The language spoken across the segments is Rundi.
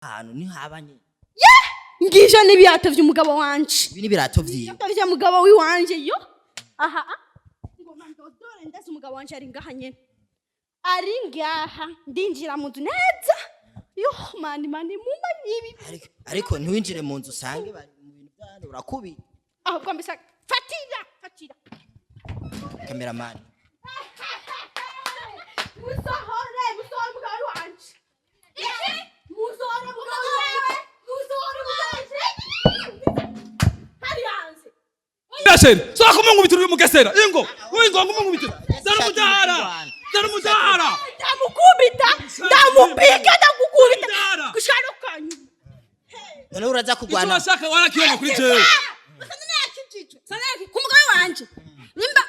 ahantu ni habanye ngisho n'ibirato vy'umugabo wanje ibi n'ibirato vyiwe vya mugabo wiwanje yo aha ngoma ndodore ndazi umugabo wanje ari ngaha nyene ari ngaha ndinjira mu nzu neza yo mani muma ibi ariko ntiwinjire mu nzu usange bari mu bintu byane urakubi ahubwo mbisa fatira cameraman musohore mugabo wanje musohore mugabo wanje hari hanze Murashobora sora kumungubitira umugesera ingo ngumungubitira Darumudara ndamupika kusharukanye none uraza kugwana Turashaka warakiyona kuri jewe sanaki kumugabo wanje nimba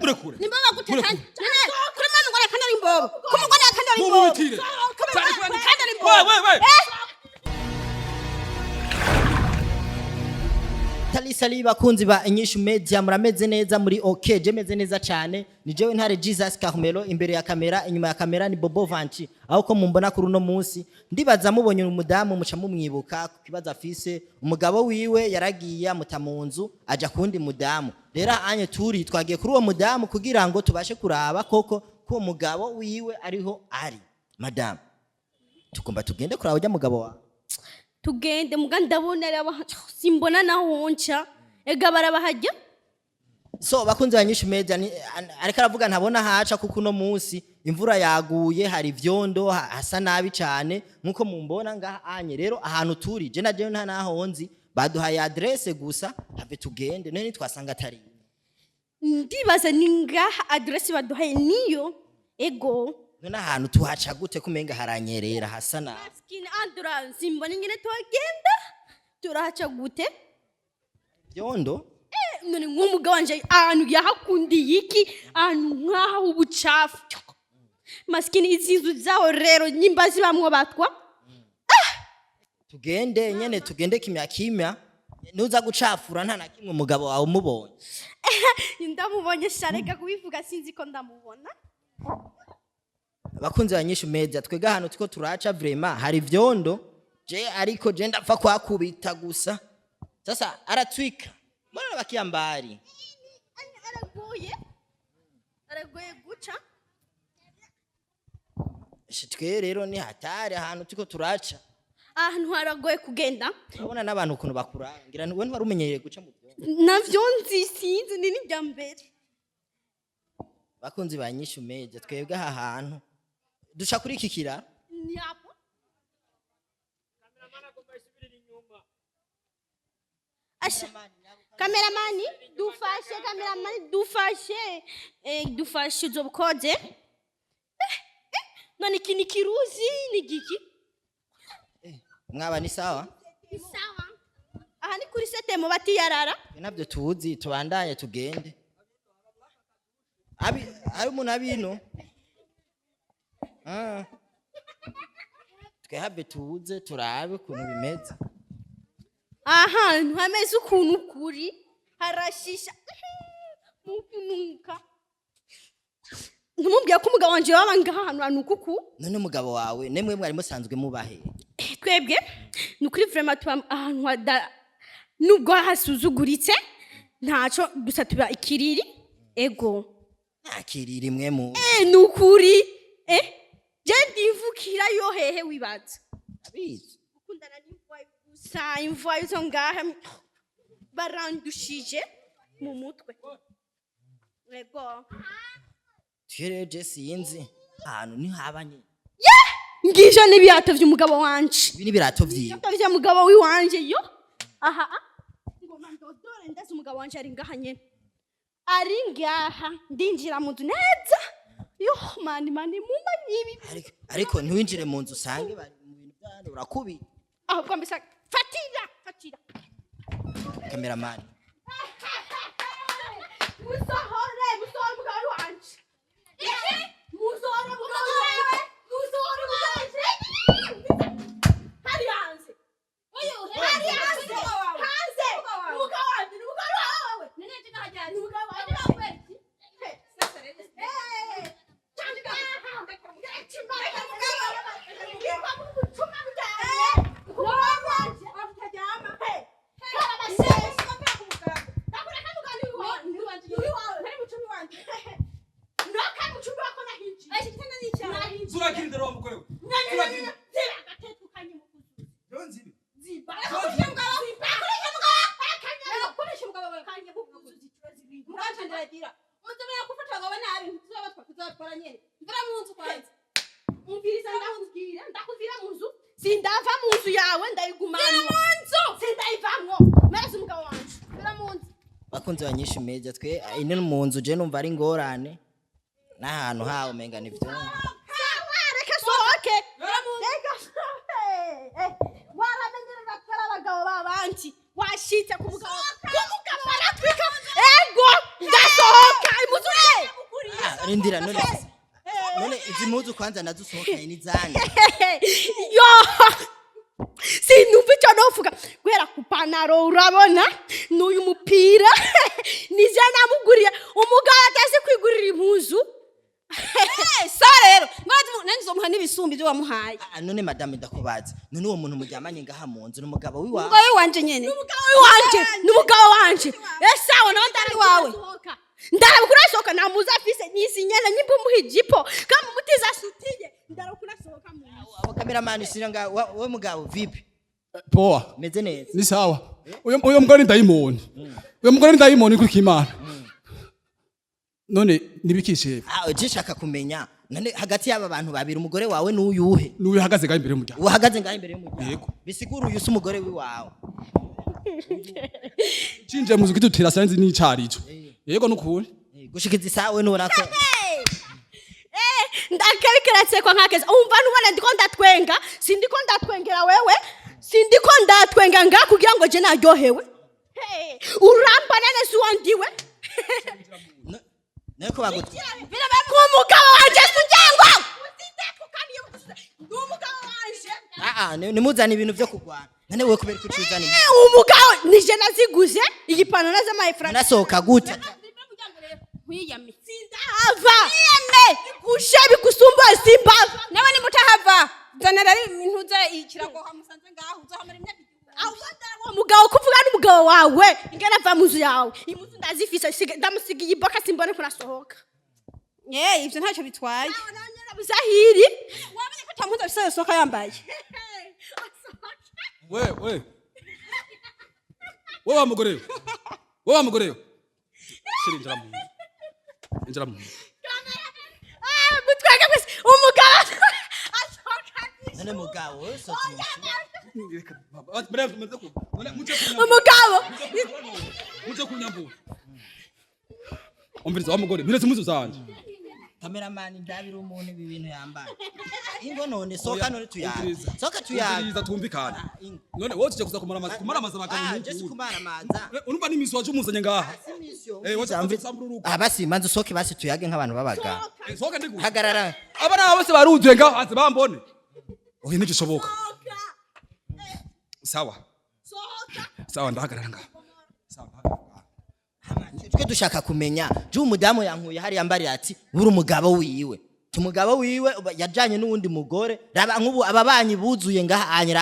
murekure nimba bagutekanye kuri mwana ngore kandi ari imbobo kumugore kandi ari imbobo mubitire kandi ari imbobo we Talisali bakunzi ba Inyishu Media murameze neza muri okay je meze neza cyane ni jewe ntare Jesus Carmelo imbere ya kamera inyuma ya kamera ni Bobo Vanchi aho ko mumbona kuri uno munsi ndibaza mubonye umudamu muca mumwibuka kibaza afise umugabo wiwe yaragiye mutamunzu aja kundi mudamu rero anye turi twagiye kuri uwo mudamu kugira ngo tubashe kuraba koko ko umugabo wiwe ariho ari madam tukumba tugende kuraba ujya mugabo wa tugende mugandabona raba simbona naho nca ega barabahajya so bakunze Inyishu Media ariko aravuga ntabona haca kuko uno munsi imvura yaguye hari vyondo hasa nabi cyane nkuko mumbona ngaha anye rero ahantu turi je naje nta naho nzi baduhaye adresse gusa have tugende none twasanga atari ndibaza ningaha adresse baduhaye niyo ego none ahantu tuhaca gute kumenga haranyerera hasa nabi skin andura simbona ngene twagenda turahaca gute vyondo none nk'umugabo wanje ahantu yahakundiye iki ahantu nkaho ubucafu maskini izinzu zaho rero nyimbazi bamwe batwa tugende nyene tugende kimya nuza gucafura nta nakimwe umugabo wawe umubonye ndamubonye shareka kubivuga sinzi ko ndamubona bakunze Inyishu Media twega hano tuko turaca vraiment hari vyondo je ariko je ndapfa kwakubita gusa sasa aratwika mbona bakiyambari aragoye guca shitwe rero ni hatari ahantu tuko turaca ahantu haragoye kugenda urabona n'abantu ukuntu bakurangira we ntwarumenyereye guca mu vyondo navyo nzi sinzi ni nibya mbere bakunze Inyishu Media twebwe aha hantu duca kuri iki kira nyapo asha kameramani dufashe zobukode none kini kiruzi ni giki mwaba ni sawa aha ni kuri setemo batiyarara nabyo tuzi tubandanye tugende ari umuntu abino twehave tuze turabe ukuntu bimeze ahantu hameze ukuntu kuri harashisha nuka ntumubwira ko umugabo wanje baba ngaha ahantu hanukuku none umugabo wawe nemwe mwari musanzwe mubahe twebwe ni ukuri vraiment tuba ahantu nubwo hasuzuguritse ntaco gusa tuba ikiriri ego nakiriri mwe mu nukuri je ndivukira yo hehe wibaza abizi ukundana n'imvayo gusa imvayo zo ngaha barandushije mu mutwe ego twireje sinzi ahantu ni habanye ngisho n'ibirato vy'umugabo wanje ibi n'ibirato vyiwe vya mugabo wiwanje yo aha ngoma ndodore ndazi umugabo wanje ari ngaha nyene ari ngaha ndinjira mu nzu neza yo mani muma ibi ariko ntiwinjire mu nzu usange bari mu bintu byane urakubi ahubwo mbisa fatira cameraman musohore mugabo wanje musohore mugabo wanje hari hanze hari hanze mugabo wanje mugabo wawe nene tukajyana mugabo wawe ndava mu nzu yawe ndayigumana mu nzu sindayivamwo meze umugabo wanje bira mu nzu bakunzi banyinshi media twe ine mu nzu je numva ari ngorane n'ahantu hawo menga nivyo reka sohoke reka waramenyerera atari abagabo babandi washitse ku mugabo baratwika ego ndasohoka imuzu rindira none izi muzu kwanza nazusohokaye n'izandi yo sinumva icyo novuga guhera ku panaro urabona n'uyu mupira nije namuguriye umugabo atazi kwigurira impuzu sawa rero nanjye uzomuha n'ibisumbi byo wamuhaye none madame ndakubaza none uwo muntu muryamanye ngaha mu nzu n'umugabo wiwawe umugabo wanje nyene n'umugabo wanje sawa nawe ndari wawe ndarakurashoka namuza afise nisi nyene nyimba umuhijipo kama mutiza shutiye ndarakurashoka mu abo cameraman sinanga we mugabo vipi poa meze neza ni sawa uyo mugore ndayimoni uyo mugore ndayimoni kuri kimana none nibikishe jishaka kumenya none hagati y'aba bantu babiri umugore wawe n'uyuhe n'uyu hagaze ngaho imbere y'umuryango uhagaze ngaho imbere y'umuryango yego bisigura uyu se umugore wiwawe cinje muzu kitutira sanzi n'icarico yego nukuri gushikiza isawe nubona ko ndakabikiretse kwa nkakeza umva nubona ndiko ndatwenga sindiko ndatwengera wewe sindiko ndatwenga nga kugira ngo je naryohewe uramba nene suwandiwe Neko bagutu birabe ku mugabo wanje sujengwa uzitekukaniye umugabo wanje nimuzana ibintu byo kugwana nane we kubera kucuzana umugabo nije naziguze igipano z'amafaranga nasohoka gute wiyame sindahava wiyame gushe bikusumba simbava nawe ni mutahava zanera intuze ikirago hamusanze ngaho uzahamara imyaka umugabo kuvuga n'umugabo wawe ingana ava mu nzu yawe imuzu ndazifise ndamusigiye iboka simbone kurasohoka ivyo ntacyo bitwaye bizahiri wamenye ko tamuza bise soka yambaye we wa mugore injira mu mutwega kwese umugabo nane mugabo umugabo muje kunyambura umviriza wa mugore miretse muzu zanje cameraman ndabira umuntu ibi bintu yambaye ingo none soka none tuyaza soka tuyaza twumvikana none wowe tuje kuza kumara amazi abagabo je kumara amaza urumva n'imisi waje umuzanye ngaha basi manzi soke basi tuyage nk'abantu babaga soka ndi hagarara abana bose baruzuye ngaho haze bambone oye n'igishoboka sawa ndahagarara ngaho twe dushaka kumenya je umudamu yankuye hari yambari ati uri umugabo wiwe umugabo wiwe yajanye n'uwundi mugore raba nk'ubu ababanyi buzuye ngaha anye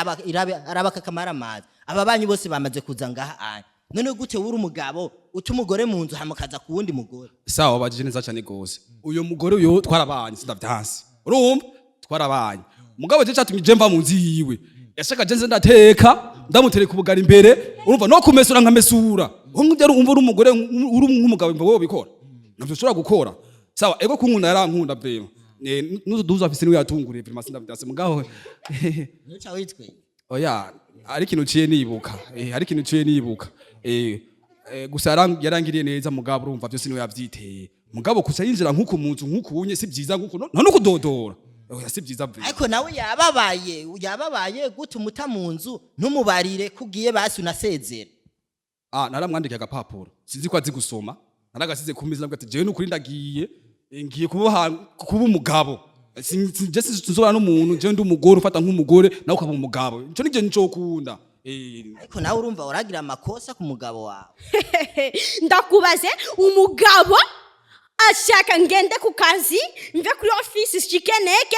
raba kakamara amazi ababanyi bose bamaze kuza ngaha anye none gute uri umugabo uca umugore mu nzu hamukaza ku wundi mugore sawa bagije neza cyane gose uyo mugore uyo twarabanye sindavyansi urumva twarabanye mugabo je cyatumye je mva mu nzi yiwe yashaka je nze ndateka ndamutereka ubugari imbere urumva no kumesura nkamesura umwe umva uri umugore uri nk'umugabo imva wowe bikora navyo ushobora gukora sawa ego kunkunda yarankunda vrema nuduza afise niwe yatunguriye vrema sindavyansi mugabo nuca witwe oya ari ikintu ciye nibuka ari ikintu ciye nibuka gusa yarangiriye neza mugabo urumva byose niwe yavyiteye mugabo kuca yinjira nkuko munzu nkukunye si byiza nkuko no kudodora oya si byiza bwe ariko nawe yababaye gute umuta mu nzu ntumubarire kugiye basi unasezera naramwandikiye agapapuro sinzi ko azi gusoma naragasize kumeza nabwo ati jewe n'ukuri ndagiye ngiye kuba umugabo sinje sinzobana n'umuntu jewe ndi umugore ufata nk'umugore nawe ukaba umugabo ico nije nicokunda ariko nawe urumva uragira amakosa ku mugabo wawe ndakubaze umugabo ashaka ngende ku kazi mve kuri office shikeneke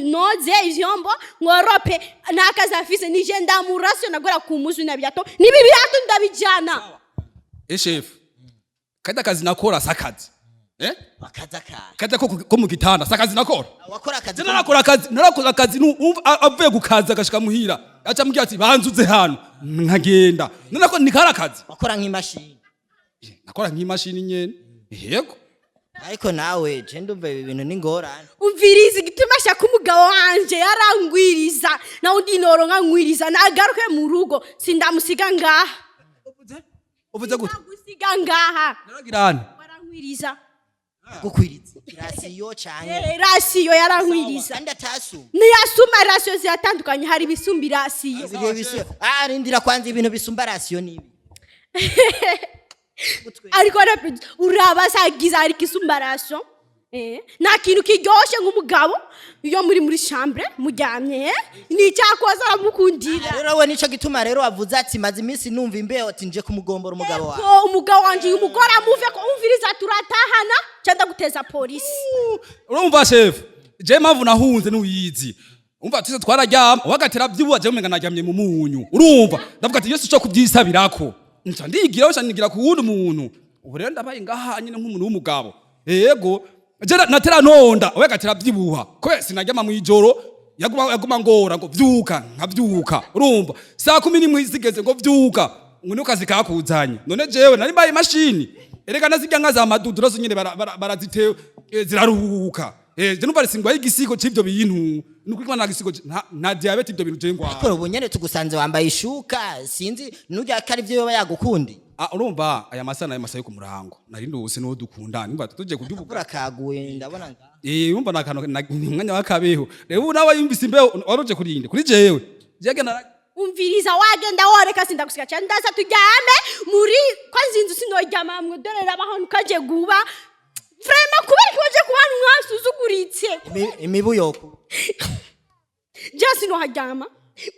noze ivyombo ngorope nakazi afise nije ndamurasyo nagora ku muzu na byato nibi byato ndabijana chef kada kazi nakora sakazi kaza ko mu gitanda sakazi nakora wakora akazi narakora akazi avuye gukaza agashika muhira aca mbwira ati banzuze hano nkagenda nako nikara akazi wakora nk'imashini nakora nk'imashini nyene yego ariko nawe je ndumva ibi bintu n'ingorane umviriza igituma ashaka umugabo wanje yarangwiriza nawe undi noronka ngwiriza nagaruke mu rugo sindamusiga ngaha uvuze gute gusiga ngaha naragirane warangwiriza gukwiriza rasiyo cyane rasiyo yarangwiriza kandi atasu niyasuma rasiyo ziyatandukanye hari ibisumba rasiyo ibyo bisu rindira kwanza ibintu bisumba rasiyo nibi ariko urabasagiza ariko isumba rasiyo nta kintu kiryoshe nk'umugabo iyo muri chambre muryamye nicyakoza aramukundira rero we nico gituma rero wavuze ati maze iminsi numva imbeho ati nje kumugombora umugabo wawe ko umugabo wanje umugore amuve ko umviriza turatahana cyanda guteza polisi urumva chef je mpamvu nahunze n'uyizi umva tuse twararyama wagatera byibuwa je umenga naryamye mu munyu urumva ndavuga ati yesu cyo kubyisabirako nca ndigira cyo nigira ku wundi muntu ubu rero ndabaye ngaha nyine nk'umuntu w'umugabo yego jera natera nonda wagatera byibuha ko sinaryama mu ijoro yaguma ngora ngo vyuka nkavyuka urumva saa 11 zigeze ngo vyuka ngone ukazi kakuzanye none jewe nari baye machine erega nazijya nka za maduduro zo nyine barazitewe ziraruhuka je numva risingwa y'igisigo c'ivyo bintu nuko ikwana nagisigo nta diabete ibyo bintu je ngwa ariko ubu nyene tugusanze wambaye ishuka sinzi nujya kari byo yoba yagukundi urumva aya masana yo ku murango nari ndose no dukundana nimba tuje kubyuvuga urakaguye ndabona umva nakano mwanya wakabeho rero nawe yumvise imbeho waruje kurinde kuri jewe jege umviriza wagenda woreka sindagusiga cyane ndaza tujyame muri kwa nzinzu sinoryama mwe dorera abahantu kaje guba vraiment kubera ko je kubana mwasuzuguritse imibu yoko je no hajyama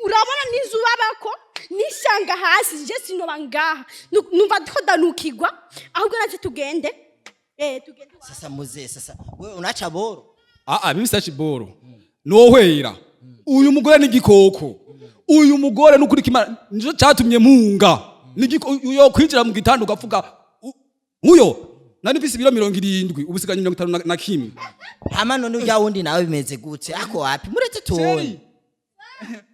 urabona nizuba bako nishanga hasi je sino bangaha numva ko danukigwa ahubwo naje tugende tugende sasa muze sasa wewe unacha boro mimi sachi boro no hwera uyu mugore ni gikoko uyu mugore nukuri kimara nico cyatumye munga yo kwinjira mu gitanda ugavuga uyo nani visi biro 70 ubusiganye 50 na kimwe hama none ujya wundi nawe bimeze gute ako wapi muretse tone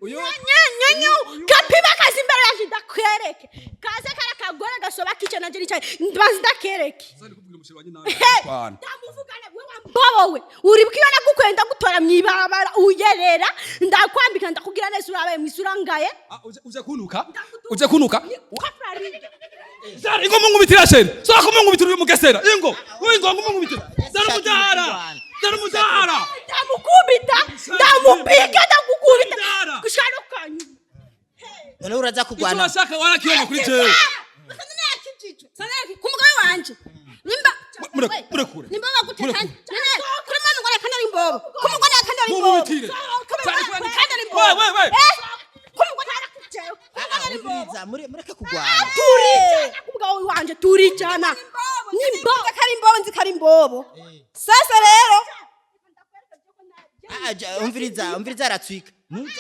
uyo nyenyenyo gapiba kazi imbere yaje ndakwereke kaze kara kagore gasoba kice nanje nicaye ndabazi ndakereke sari kubwira umusheri wanjye nawe ndamuvugana wewe mbobowe uri bwiyona gukwenda gutora mwibarabara uyerera ndakwambika ndakugira neza urabaye mwisura ngaye uje kunuka Zari ngo mungubitira sheri so kumungubitira uyu mugesera ingo ngumungubitira zarumudara ndamukubita ndamupika ndakukubita kusharukanye none uraza kugwana icyo warakiyona kuri jewe sanaki kumugabo wanje nimba murekure nimba bagutekanye kuri mama ngore kandi ari imbobo kumugore kandi ari imbobo mumubitire kandi ari imbobo we kumugore arakujeyo umviriza mureke kugwana turicana kumugabo wanje turicana nimbobo kandi imbobo nzikari imbobo sasa rero umviriza aratswika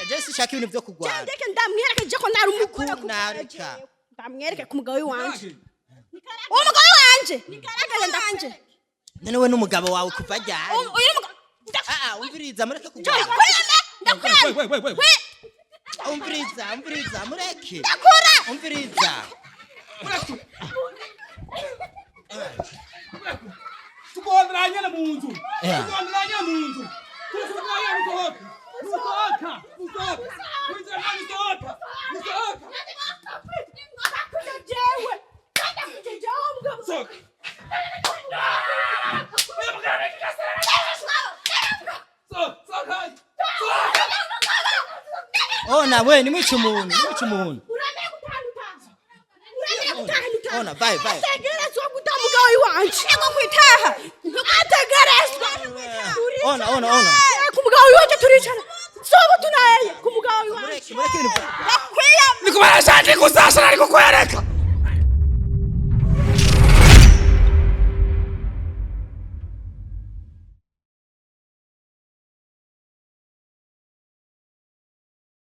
je sishaka ibintu byo kugwana ndeke ndamwereke je ko nari umugore nareka ndamwereke kumugabo wanje umugabo wanje nikaragaje ndanje none we n'umugabo wawe kuva ryari uyu mugabo umviriza mureke kugwana ndakwenda umviriza mureke ndakora umviriza tugondranya mu nzu ona we nimwica umuntu ona bye tegerezwa gutamugabo iwanje ngo kwitaha ntugategerezwa ona kumugabo iwanje turicana sobo tunaye kumugabo